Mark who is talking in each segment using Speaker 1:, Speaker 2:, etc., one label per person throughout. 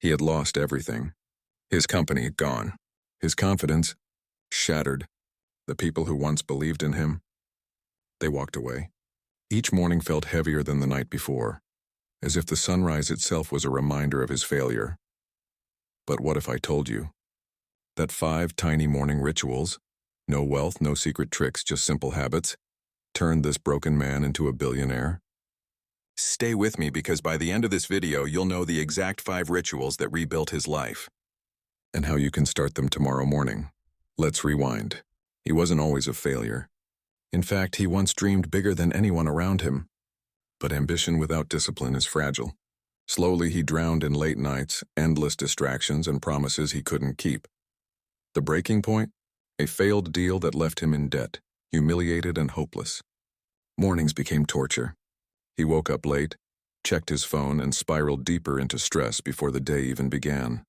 Speaker 1: He had lost everything. His company gone. His confidence shattered. The people who once believed in him, they walked away. Each morning felt heavier than the night before, as if the sunrise itself was a reminder of his failure. But what if I told you that 5 tiny morning rituals, no wealth, no secret tricks, just simple habits, turned this broken man into a billionaire? Stay with me because by the end of this video, you'll know the exact 5 rituals that rebuilt his life and how you can start them tomorrow morning. Let's rewind. He wasn't always a failure. In fact, he once dreamed bigger than anyone around him. But ambition without discipline is fragile. Slowly, he drowned in late nights, endless distractions, and promises he couldn't keep. The breaking point? A failed deal that left him in debt, humiliated and hopeless. Mornings became torture. He woke up late, checked his phone, and spiraled deeper into stress before the day even began.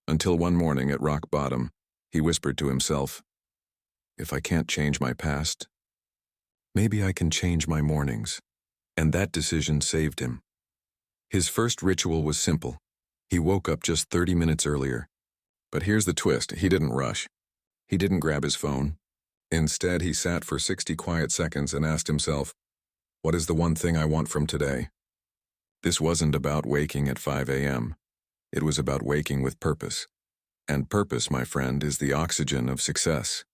Speaker 1: Until one morning at rock bottom, he whispered to himself, "If I can't change my past, maybe I can change my mornings." And that decision saved him. His first ritual was simple. He woke up just 30 minutes earlier. But here's the twist, he didn't rush. He didn't grab his phone. Instead, he sat for 60 quiet seconds and asked himself, what is the one thing I want from today? This wasn't about waking at 5 a.m. It was about waking with purpose. And purpose, my friend, is the oxygen of success.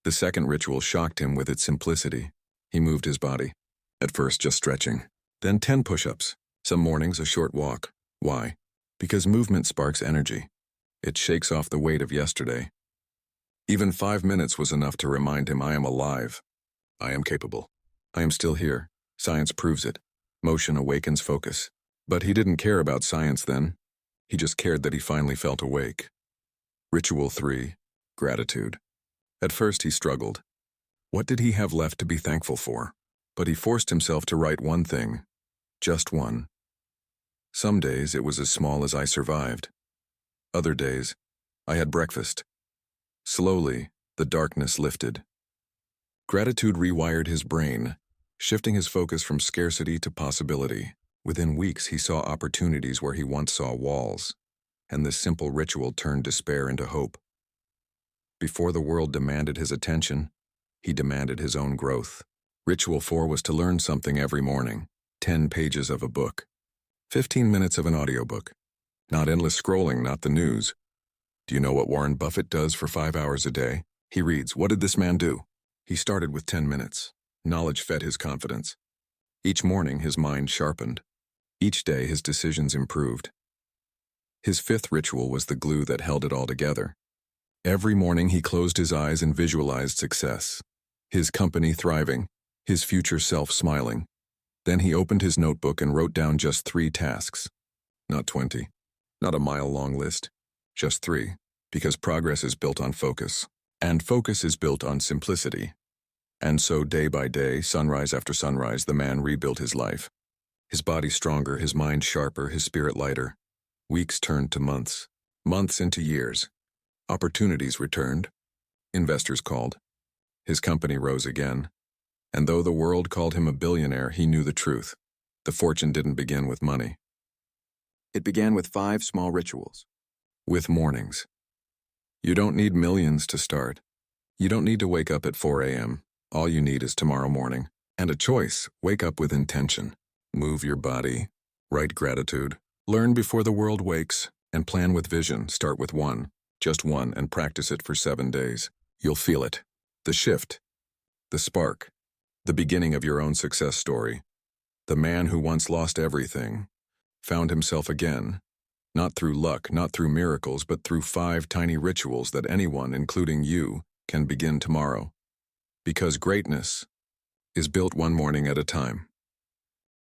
Speaker 1: The second ritual shocked him with its simplicity. He moved his body. At first, just stretching. Then 10 push-ups. Some mornings, a short walk. Why? Because movement sparks energy. It shakes off the weight of yesterday. Even 5 minutes was enough to remind him, I am alive. I am capable. I am still here. Science proves it. Motion awakens focus. But he didn't care about science then. He just cared that he finally felt awake. Ritual 3. Gratitude. At first he struggled. What did he have left to be thankful for? But he forced himself to write one thing. Just one. Some days it was as small as I survived. Other days, I had breakfast. Slowly, the darkness lifted. Gratitude rewired his brain, shifting his focus from scarcity to possibility. Within weeks, he saw opportunities where he once saw walls, and this simple ritual turned despair into hope. Before the world demanded his attention, he demanded his own growth. Ritual 4 was to learn something every morning, 10 pages of a book, 15 minutes of an audiobook. Not endless scrolling, not the news. Do you know what Warren Buffett does for 5 hours a day? He reads. What did this man do? He started with 10 minutes. Knowledge fed his confidence. Each morning, his mind sharpened. Each day, his decisions improved. His 5th ritual was the glue that held it all together. Every morning, he closed his eyes and visualized success. His company thriving, his future self smiling. Then he opened his notebook and wrote down just 3 tasks. Not 20. Not a mile-long list. Just 3. Because progress is built on focus. And focus is built on simplicity. And so day by day, sunrise after sunrise, the man rebuilt his life. His body stronger, his mind sharper, his spirit lighter. Weeks turned to months. Months into years. Opportunities returned. Investors called. His company rose again. And though the world called him a billionaire, he knew the truth. The fortune didn't begin with money. It began with 5 small rituals. With mornings. You don't need millions to start. You don't need to wake up at 4 a.m. All you need is tomorrow morning. And a choice. Wake up with intention. Move your body. Write gratitude. Learn before the world wakes. And plan with vision. Start with 1. Just 1, and practice it for 7 days. You'll feel it. The shift. The spark. The beginning of your own success story. The man who once lost everything found himself again. Not through luck, not through miracles, but through 5 tiny rituals that anyone, including you, can begin tomorrow. Because greatness is built one morning at a time.